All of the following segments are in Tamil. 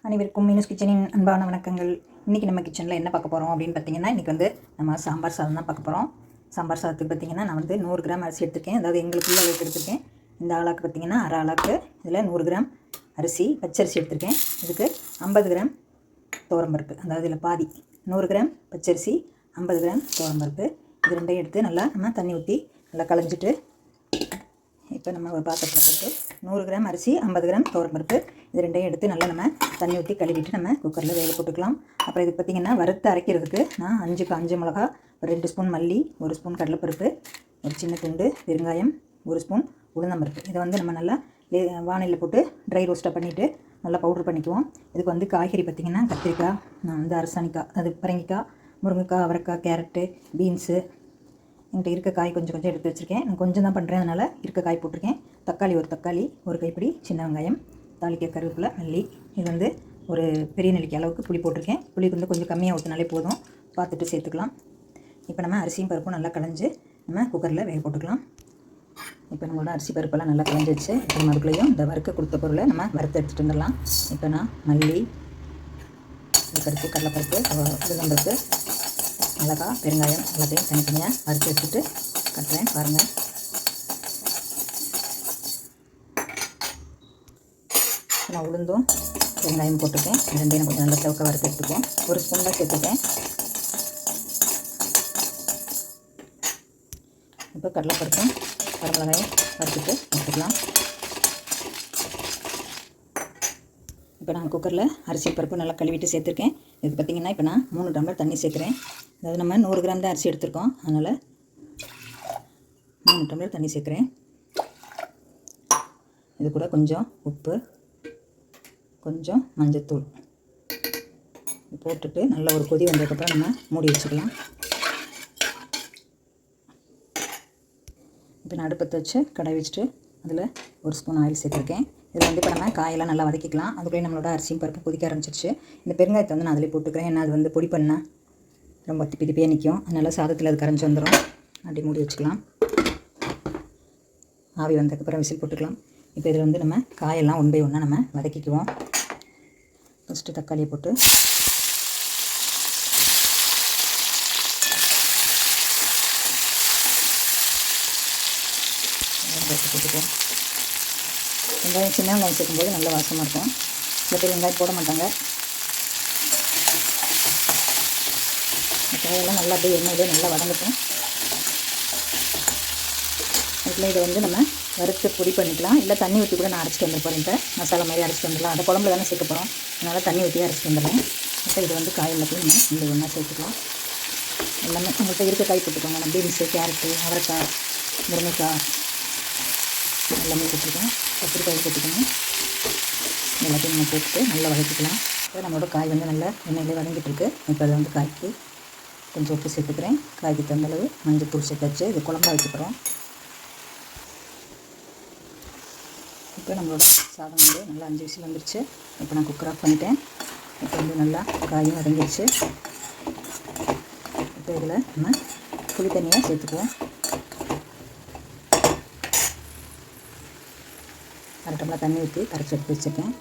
அனைவருக்கும் மீனஸ் கிச்சனின் அன்பான வணக்கங்கள். இன்றைக்கி நம்ம கிச்சனில் என்ன பார்க்க போகிறோம் அப்படின்னு பார்த்தீங்கன்னா, இன்றைக்கி வந்து நம்ம சாம்பார் சாதம் தான் பார்க்க போகிறோம். சாம்பார் சாதத்துக்கு பார்த்திங்கன்னா நான் வந்து 100 கிராம் அரிசி எடுத்துருக்கேன். அதாவது எங்களுக்குள்ள அளவுக்கு எடுத்துருக்கேன். இந்த ஆளாக்கு பார்த்திங்கன்னா அரை ஆளாக்கு இதில் 100 கிராம் அரிசி பச்சரிசி எடுத்துருக்கேன். இதுக்கு 50 கிராம் துவரம்பருப்பு, அதாவது இதில் பாதி 100 கிராம் பச்சரிசி 50 கிராம் துவரம்பருப்பு. இது ரெண்டையும் எடுத்து நல்லா நம்ம தண்ணி ஊற்றி நல்லா களைஞ்சிட்டு இப்போ நம்ம ஒரு பாத்திரத்தில் போட்டு 100 கிராம் அரிசி 50 கிராம் துவரம்பருப்பு இது ரெண்டையும் எடுத்து நல்லா நம்ம தண்ணி ஊற்றி கழுவிட்டு நம்ம குக்கரில் வேக போட்டுக்கலாம். அப்புறம் இது பார்த்திங்கன்னா வறுத்து அரைக்கிறதுக்கு நான் 5 காஞ்ச மிளகா, 2 ஸ்பூன் மல்லி, 1 ஸ்பூன் கடலைப்பருப்பு, ஒரு சின்ன துண்டு பெருங்காயம், 1 ஸ்பூன் உளுந்தம்பருப்பு. இதை வந்து நம்ம நல்லா வானிலையில் போட்டு ட்ரை ரோஸ்ட்டாக பண்ணிவிட்டு நல்லா பவுட்ரு பண்ணிக்குவோம். இதுக்கு வந்து காய்கறி பார்த்திங்கன்னா கத்திரிக்காய், நான் வந்து அரசாணிக்காய், அது பரங்கிக்காய், முருங்கைக்காய், அவரைக்காய், கேரட்டு, பீன்ஸு, என்கிட்ட இருக்க காய் கொஞ்சம் எடுத்து வச்சுருக்கேன். நான் கொஞ்சம் தான் பண்ணுறேன், அதனால் இருக்க காய் போட்டிருக்கேன். தக்காளி ஒரு கைப்பிடி, சின்ன வெங்காயம், தாளிக்க கருவேப்பிலை, மல்லி. இது வந்து ஒரு பெரிய நெல்லிக்காய் அளவுக்கு புளி போட்டிருக்கேன். புளி வந்து கொஞ்சம் கம்மியாக ஊற்றினாலே போதும், பார்த்துட்டு சேர்த்துக்கலாம். இப்போ நம்ம அரிசியும் பருப்பும் நல்லா களைஞ்சி நம்ம குக்கரில் வேக போட்டுக்கலாம். இப்போ நம்மளோட அரிசி பருப்பெல்லாம் நல்லா களைஞ்சி வச்சு இப்போ நம்ம அதுக்குள்ளேயும் இந்த வறுக்க கொடுத்த பொருளை நம்ம வறுத்து எடுத்துகிட்டு வந்துடலாம். இப்போ நான் மல்லி, பருப்பு, கடலைப்பருப்பு, உளுந்தம்பருப்பு, மிளகாய், பெருங்காயம் எல்லாத்தையும் தனித்தனியாக வறுத்து எடுத்துகிட்டு கட்டுறேன் பாருங்கள். நான் உளுந்தும் பெருங்காயம் போட்டுருக்கேன். ரெண்டையும் கொஞ்சம் நல்லா செவக்க வறுத்து எடுத்துக்குவோம். 1 ஸ்பூன் தான் சேர்த்துருக்கேன். இப்போ கடலைப்பருப்பும் வரமிளகாயும் வறுத்துட்டு எடுத்துக்கலாம். இப்போ நான் குக்கரில் அரிசி பருப்பு நல்லா கழுவிட்டு சேர்த்துருக்கேன். இது பார்த்திங்கன்னா இப்போ நான் 3 டம்ளர் தண்ணி சேர்க்குறேன். அதாவது நம்ம 100 கிராம் தான் அரிசி எடுத்துருக்கோம், அதனால் 3 டம்ளர் தண்ணி சேர்க்குறேன். இது கூட கொஞ்சம் உப்பு, கொஞ்சம் மஞ்சத்தூள் போட்டுட்டு நல்லா ஒரு கொதி வந்ததுக்கப்புறம் நம்ம மூடி வச்சுக்கலாம். இப்போ நான் அடுப்பத்தை வச்சு கடாய் வச்சுட்டு அதில் 1 ஸ்பூன் ஆயில் சேர்த்துருக்கேன். இதில் வந்து இப்போ நம்ம காயெல்லாம் நல்லா வதக்கிக்கலாம். அதுக்குள்ளே நம்மளோட அரிசியும் பருப்பு கொதிக்க ஆரம்பிச்சிருச்சு. இந்த பெருங்காயத்தை வந்து நான் அதிலே போட்டுக்கிறேன். ஏன்னா அது வந்து பொடி பண்ணால் ரொம்ப திப்பி திப்பியாக நிற்கும், அதனால் சாதத்தில் அது கரைஞ்சி வந்துடும். அப்படி மூடி வச்சுக்கலாம். ஆவி வந்ததுக்கப்புறம் விசில் போட்டுக்கலாம். இப்போ இதில் வந்து நம்ம காயெல்லாம் 1 பை 1 நம்ம வதக்கிக்குவோம். ஃபஸ்ட்டு தக்காளியை போட்டு போட்டுக்குவோம். வெங்காயம், சின்ன வெங்காயம் சேர்க்கும்போது நல்ல வாசமாக இருக்கும். சில பேர் வெங்காயம் போட மாட்டாங்க. காயெல்லாம் நல்லா அப்படியே எண்ணெயிலே நல்லா வதங்கட்டும். அதுக்குள்ளே இதை வந்து நம்ம வறுத்து பொடி பண்ணிக்கலாம். இல்லை தண்ணி ஊற்றி கூட நான் அரைச்சிட்டு வந்துட போகிறேன். இப்போ மசாலா மாதிரி அரைச்சிட்டு வந்துடலாம். அதை குழம்புல தானே சேர்க்க போகிறோம், அதனால் தண்ணி ஊற்றி அரைச்சிட்டு வந்துடுறேன். இப்போ இது வந்து காய் எல்லாத்தையும் நம்ம இந்த ஒன்றா சேர்த்துக்கலாம். எல்லாமே உங்கள்கிட்ட இருக்க காய் போட்டுக்கோங்க. நான் பீன்ஸு, கேரட்டு, அவரைக்காய், முருங்கைக்காய் எல்லாமே போட்டுருக்கேன். கத்திரிக்காய் போட்டுக்கணும். எல்லாத்தையும் நம்ம போட்டுட்டு நல்லா வதக்கிக்கலாம். இப்போ நம்மளோட காய் வந்து நல்லா எண்ணெயிலே வதங்கிட்டுருக்கு. இப்போ அதை வந்து காய்க்கு கொஞ்சம் உப்பு சேர்த்துக்கிறேன். காய்க்கு தந்தளவு மஞ்சள் தூள் சேர்த்தாச்சு. இது குழம்பா வைக்க போகிறோம். இப்போ நம்மளோட சாதம் வந்து நல்லா 5 விசில் வந்துருச்சு. இப்போ நான் குக்கர் ஆஃப் பண்ணிட்டேன். இப்போ வந்து நல்லா காயும் வதங்கிடுச்சு. இப்போ இதில் நம்ம புளி தண்ணியாக சேர்த்துக்குவோம். 1/2 டம்ளர் தண்ணி ஊற்றி கரைச்சி எடுத்து வச்சுருக்கேன்.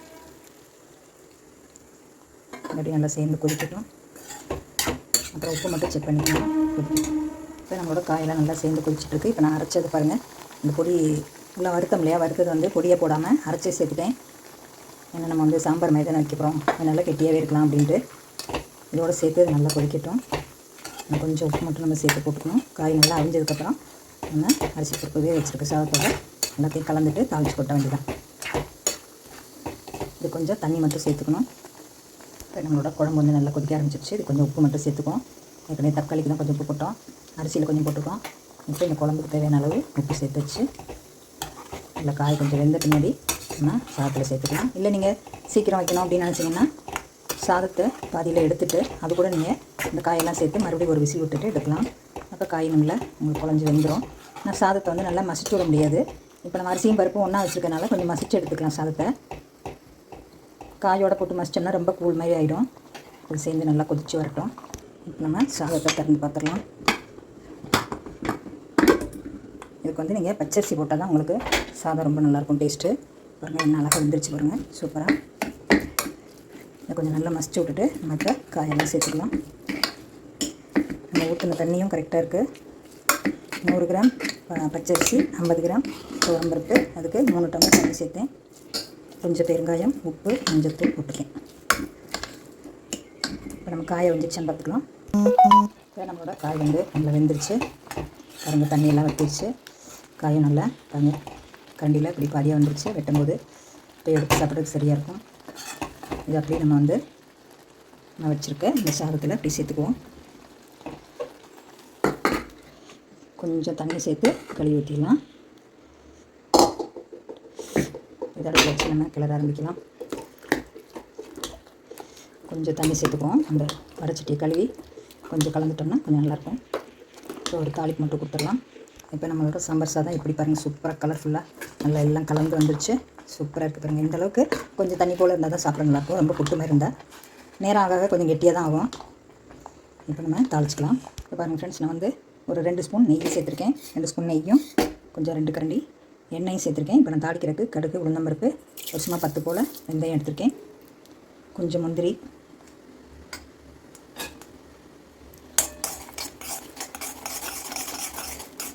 மறுபடியும் நல்லா சேர்ந்து கொதிக்கட்டும். அப்புறம் உப்பு மட்டும் செக் பண்ணிக்கலாம். இப்போ நம்மளோட காயெல்லாம் நல்லா சேர்ந்து கொதிச்சிட்ருக்கு. இப்போ நான் அரைச்சது பாருங்கள். இந்த பொடி நல்லா வறுத்தம் இல்லையா, வறுத்தது வந்து பொடியை போடாமல் அரைச்சி சேர்த்துட்டேன். ஏன்னா நம்ம வந்து சாம்பார் மாதிரி தானே வைக்க போகிறோம், அது நல்லா கெட்டியாகவே இருக்கலாம் அப்படின்ட்டு. இதோடு சேர்த்து நல்லா கொதிக்கட்டும். கொஞ்சம் உப்பு மட்டும் நம்ம சேர்த்து போட்டுக்கணும். காய் நல்லா அரிஞ்சதுக்கப்புறம் நம்ம அரிசி பருப்பு வச்சுருக்க சாதத்தோட எல்லாத்தையும் கலந்துட்டு தாளித்து கொட்ட வேண்டியதான். இது கொஞ்சம் தண்ணி மட்டும் சேர்த்துக்கணும். இப்போ நம்மளோட குழம்பு வந்து நல்லா கொதிக்க ஆரம்பிச்சிருச்சு. இது கொஞ்சம் உப்பு மட்டும் சேர்த்துக்குவோம். ஏற்கனவே தக்காளிக்கு தான் கொஞ்சம் உப்பு போட்டோம், அரிசியில் கொஞ்சம் போட்டுருக்கோம். இப்போ இந்த குழம்புக்கு தேவையான அளவு உப்பு சேர்த்து வச்சு இல்லை காய் கொஞ்சம் வெந்த பின்னாடி நம்ம சாதத்தில் சேர்த்துக்கலாம். இல்லை நீங்கள் சீக்கிரம் வைக்கணும் அப்படின்னு நினச்சிங்கன்னா சாதத்தை பாதியில் எடுத்துகிட்டு அது கூட நீங்கள் இந்த காயெல்லாம் சேர்த்து மறுபடியும் ஒரு விசில் விட்டுட்டு எடுக்கலாம். அப்போ காய் நல்லா உங்களுக்கு குழஞ்சி வெந்துடும். நான் சாதத்தை வந்து நல்லா மசிச்சு விட முடியாது. இப்போ நம்ம அரிசியும் பருப்பும் ஒன்றா வச்சுருக்கனால கொஞ்சம் மசிச்சு எடுத்துக்கலாம் சாதத்தை. காயோடு போட்டு மசிச்சோம்னா ரொம்ப கூழ் மாதிரி ஆகிடும். அது சேர்ந்து நல்லா கொதித்து வரட்டும். இப்போ நம்ம சாதத்தை திறந்து பார்த்துடலாம். இதுக்கு வந்து நீங்கள் பச்சரிசி போட்டால் தான் உங்களுக்கு சாதம் ரொம்ப நல்லாயிருக்கும் டேஸ்ட்டு. பாருங்கள் என்ன அழகாக வந்துருச்சு பாருங்கள், சூப்பராக. இதை கொஞ்சம் நல்லா மசிச்சு விட்டுட்டு நம்ம இப்போ காயெல்லாம் சேர்த்துக்கலாம். நம்ம ஊற்றின தண்ணியும் கரெக்டாக இருக்குது. 100 கிராம் பச்சரிசி, 50 கிராம் துவரம்பருப்பு, அதுக்கு 3 டம்ளர் தண்ணி சேர்த்தேன். கொஞ்சம் பெருங்காயம், உப்பு, மஞ்சள்தூள் போட்டுக்கேன். இப்போ நம்ம காயை வெந்துருச்சான்னு பார்த்துக்கலாம். இப்போ நம்மளோட காய் வந்து நல்லா வெந்துருச்சு. பாருங்கள், தண்ணியெல்லாம் வற்றிடுச்சு. காயும் நல்லா கரண்டியில் இப்படி பாதியாக வந்துருச்சு. வெட்டும்போது இப்போ எடுத்து சாப்பிட்றதுக்கு சரியாக இருக்கும். இது அப்படியே நம்ம வந்து நான் வச்சுருக்கேன் இந்த சாதத்தில் இப்படி சேர்த்துக்குவோம். கொஞ்சம் தண்ணி சேர்த்து கழுவி ஊற்றிடலாம். இதோட வச்சு நம்ம கிளற ஆரம்பிக்கலாம். கொஞ்சம் தண்ணி சேர்த்துக்குவோம். அந்த வடைச்சட்டியை கழுவி கொஞ்சம் கலந்துட்டோம்னா கொஞ்சம் நல்லாயிருக்கும். ஸோ ஒரு தாளிப்பு மட்டும் கொடுத்துடலாம். இப்போ நம்மளோட சாம்பார் சாதம் இப்படி பாருங்கள், சூப்பராக கலர்ஃபுல்லாக நல்லா எல்லாம் கலந்து வந்துடுச்சு. சூப்பராக இருக்குது பாருங்கள். இந்தளவுக்கு கொஞ்சம் தண்ணி போல் இருந்தால் தான் சாப்பிட நல்லாயிருக்கும். ரொம்ப புட்டு மாதிரி இருந்தால் நேரம் ஆக கொஞ்சம் கெட்டியாக தான் ஆகும். இப்போ நம்ம தாளிச்சிக்கலாம். இப்போ பாருங்கள் ஃப்ரெண்ட்ஸ், நான் வந்து ஒரு 2 ஸ்பூன் நெய் சேர்த்துருக்கேன். 2 ஸ்பூன் நெய்யும் கொஞ்சம் 2 கரண்டி எண்ணெயும் சேர்த்துருக்கேன். இப்போ நான் தாளிக்கிறதுக்கு கடுகு, உளுந்தம்பருப்பு, ஒரு சும்மா 10 போல் வெந்தயம் எடுத்திருக்கேன். கொஞ்சம் முந்திரி,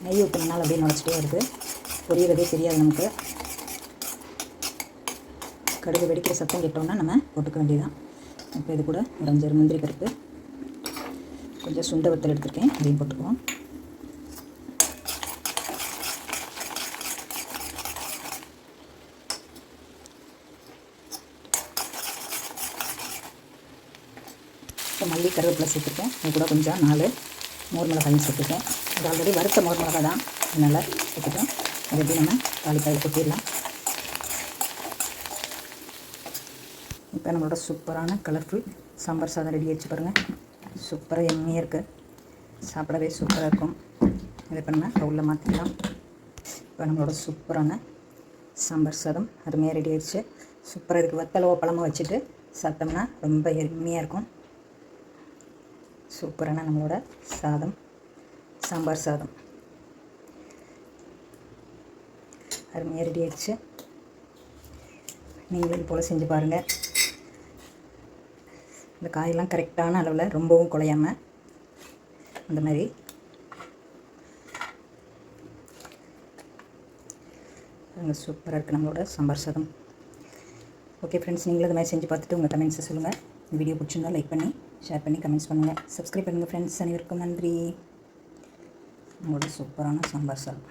நெய் ஊற்றினால அப்படியே நுழைச்சிட்டே வருது, பொரியறதே தெரியாது நமக்கு. கடுகு வெடிக்கிற சத்தம் கேட்டோம்னா நம்ம போட்டுக்க வேண்டியதுதான். இப்போ இது கூட ஒரு 5 முந்திரி பருப்பு, கொஞ்சம் சுண்டை வத்தல் எடுத்துருக்கேன், அதையும் போட்டுக்குவோம். இப்போ மல்லி, கருவேப்பிலை சேர்த்துருக்கேன். அது கூட கொஞ்சம் 4 மோர் மிளகாயும் சேர்த்துருக்கேன். அது ஆல்ரெடி வறுத்த மோர் மிளகா தான், அதனால் சேர்த்துட்டோம். அது எப்படி நம்ம தாளிப்பாயில் கொட்டிடலாம். இப்போ நம்மளோட சூப்பரான கலர்ஃபுல் சாம்பார் சாதம் ரெடி ஆகிடுச்சு பாருங்கள். சூப்பராக எம்மியாக இருக்குது, சாப்பிடவே சூப்பராக இருக்கும். இதை இப்போ நம்ம பவுலில் மாற்றிக்கலாம். இப்போ நம்மளோட சூப்பரான சாம்பார் சாதம் அருமையாக ரெடி ஆகிடுச்சு. சூப்பராக இருக்குது. வத்தலோ பழமோ வச்சுட்டு சாப்பிட்டோம்னா ரொம்ப எம்மியாக இருக்கும். சூப்பரான நம்மளோட சாதம், சாம்பார் சாதம் அருமையாக ரெடி ஆகிடுச்சு. நீங்களும் இது போல் செஞ்சு பாருங்கள். இந்த காயெல்லாம் கரெக்டான அளவில், ரொம்பவும் குழையாமல் அந்த மாதிரி. சூப்பராக இருக்குது நம்மளோட சாம்பார் சாதம். ஓகே ஃப்ரெண்ட்ஸ், நீங்களும் இது மாதிரி செஞ்சு பார்த்துட்டு உங்கள் கமெண்ட்ஸை சொல்லுங்கள். இந்த வீடியோ பிடிச்சிருந்தால் லைக் பண்ணி, ஷேர் பண்ணி, கமெண்ட்ஸ் பண்ணுங்கள். சப்ஸ்கிரைப் பண்ணுங்கள் ஃப்ரெண்ட்ஸ். அனைவருக்கும் நன்றி. நம்மளோட சூப்பரான சாம்பார் சாதம்.